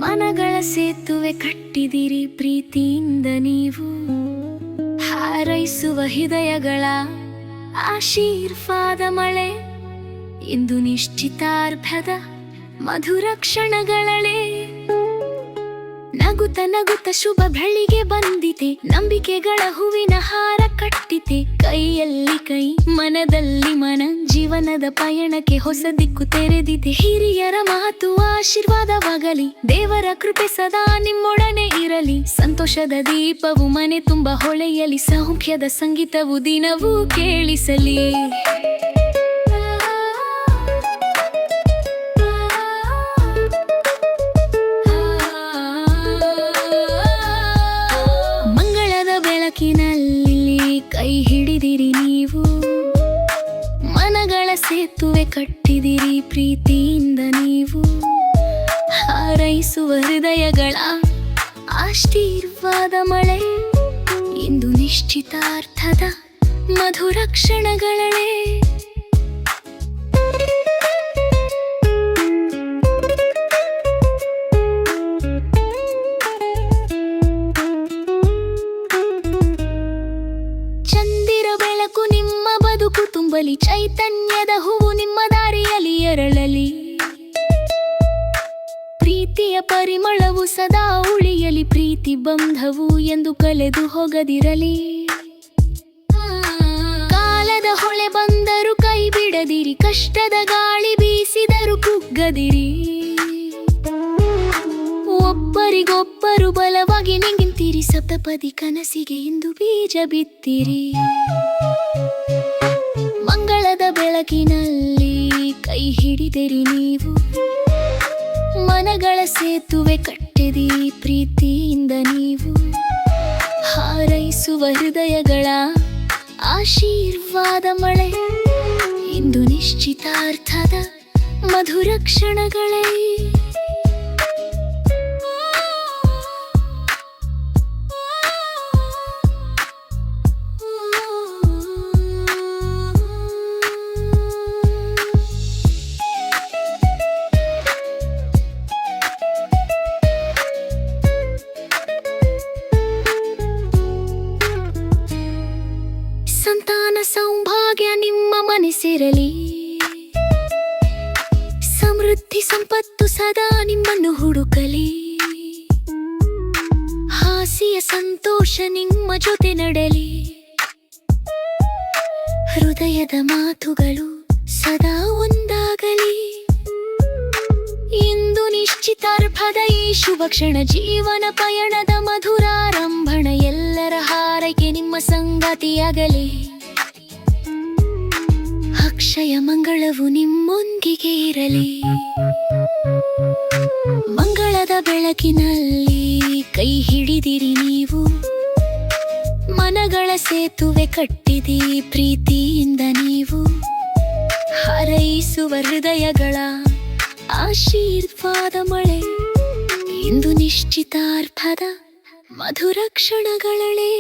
ಮನಗಳ ಸೇತುವೆ ಕಟ್ಟಿದಿರಿ ಪ್ರೀತಿಯಿಂದ ನೀವು. ಹಾರೈಸುವ ಹೃದಯಗಳ ಆಶೀರ್ವಾದ ಮಳೆ ಇಂದು ನಿಶ್ಚಿತಾರ್ಥದ ಮಧುರ ಕ್ಷಣಗಳೇ. ನಗುತ್ತ ನಗುತ್ತ ಶುಭ ಬೆಳಿಗ್ಗೆ ಬಂದಿತೆ, ನಂಬಿಕೆಗಳ ಹೂವಿನ ಹಾರ ಕಟ್ಟಿತೆ. ಕೈಯಲ್ಲಿ ಕೈ ಮನದಲ್ಲಿ ಮನ, ಜೀವನದ ಪಯಣಕ್ಕೆ ಹೊಸ ದಿಕ್ಕು ತೆರೆದಿದೆ. ಹಿರಿಯರ ಮಾತು ಆಶೀರ್ವಾದವಾಗಲಿ, ದೇವರ ಕೃಪೆ ಸದಾ ನಿಮ್ಮೊಡನೆ ಇರಲಿ. ಸಂತೋಷದ ದೀಪವು ಮನೆ ತುಂಬ ಹೊಳೆಯಲಿ, ಸೌಖ್ಯದ ಸಂಗೀತವು ದಿನವೂ ಕೇಳಿಸಲಿ. ಬೆಳಕಿನಲ್ಲಿ ಕೈ ಹಿಡಿದಿರಿ ನೀವು, ಮನಗಳ ಸೇತುವೆ ಕಟ್ಟಿದಿರಿ ಪ್ರೀತಿಯಿಂದ ನೀವು. ಹಾರೈಸುವ ಹೃದಯಗಳ ಆಶೀರ್ವಾದ ಮಳೆ ಇಂದು ನಿಶ್ಚಿತಾರ್ಥದ ಮಧುರ ಕ್ಷಣಗಳೇ. ನಿಮ್ಮ ಬದುಕು ತುಂಬಲಿ, ಚೈತನ್ಯದ ಹೂವು ನಿಮ್ಮ ದಾರಿಯಲ್ಲಿ ಎರಳಲಿ. ಪ್ರೀತಿಯ ಪರಿಮಳವು ಸದಾ ಉಳಿಯಲಿ, ಪ್ರೀತಿ ಬಂಧವು ಎಂದು ಕಳೆದು ಹೋಗದಿರಲಿ. ಕಾಲದ ಹೊಳೆ ಬಂದರೂ ಕೈ ಬಿಡದಿರಿ, ಕಷ್ಟದ ಗಾಳಿ ಬೀಸಿದರೂ ಕುಗ್ಗದಿರಿ. ಒಬ್ಬರಿಗೊಬ್ಬರು ಬಲವಾಗಿ ನಿಂತಿರಿ, ಸಪ್ತಪದಿ ಕನಸಿಗೆ ಇಂದು ಬೀಜ ಬಿತ್ತಿರಿ. ಮಂಗಳದ ಬೆಳಕಿನಲ್ಲಿ ಕೈ ಹಿಡಿದಿರಿ ನೀವು, ಮನಗಳ ಸೇತುವೆ ಕಟ್ಟಿದಿ ಪ್ರೀತಿಯಿಂದ ನೀವು. ಹಾರೈಸುವ ಹೃದಯಗಳ ಆಶೀರ್ವಾದ ಮಳೆ ಇಂದು ನಿಶ್ಚಿತಾರ್ಥದ ಮಧುರ ಕ್ಷಣಗಳೇ. ಸಂತಾನ ಸೌಭಾಗ್ಯ ನಿಮ್ಮ ಮನೆ ಸೇರಲಿ, ಸಮೃದ್ಧಿ ಸಂಪತ್ತು ಸದಾ ನಿಮ್ಮನ್ನು ಹುಡುಕಲಿ. ಹಾಸ್ಯ ಸಂತೋಷ ನಿಮ್ಮ ಜೊತೆ ನಡೆಲಿ, ಹೃದಯದ ಮಾತುಗಳು ಸದಾ ಒಂದಾಗಲಿ. ಇಂದು ನಿಶ್ಚಿತಾರ್ಥದ ಈ ಶುಭ ಕ್ಷಣ, ಜೀವನ ಪಯಣದ ಮಧುರಾರಂಭಣ. ಎಲ್ಲರ ಹಾರೈಕೆ ನಿಮ್ಮ ಸಂಗಾತಿಯಾಗಲಿ, ಅಕ್ಷಯ ಮಂಗಳವು ನಿಮ್ಮೊಂದಿಗೆ ಇರಲಿ. ಮಂಗಳದ ಬೆಳಕಿನಲ್ಲಿ ಕೈ ಹಿಡಿದಿರಿ ನೀವು, ಮನಗಳ ಸೇತುವೆ ಕಟ್ಟಿದಿ ಪ್ರೀತಿಯಿಂದ ನೀವು. ಹಾರೈಸುವ ಹೃದಯಗಳ ಆಶೀರ್ವಾದ ಮಳೆ ಇಂದು ನಿಶ್ಚಿತಾರ್ಥದ ಮಧುರ ಕ್ಷಣಗಳೇ.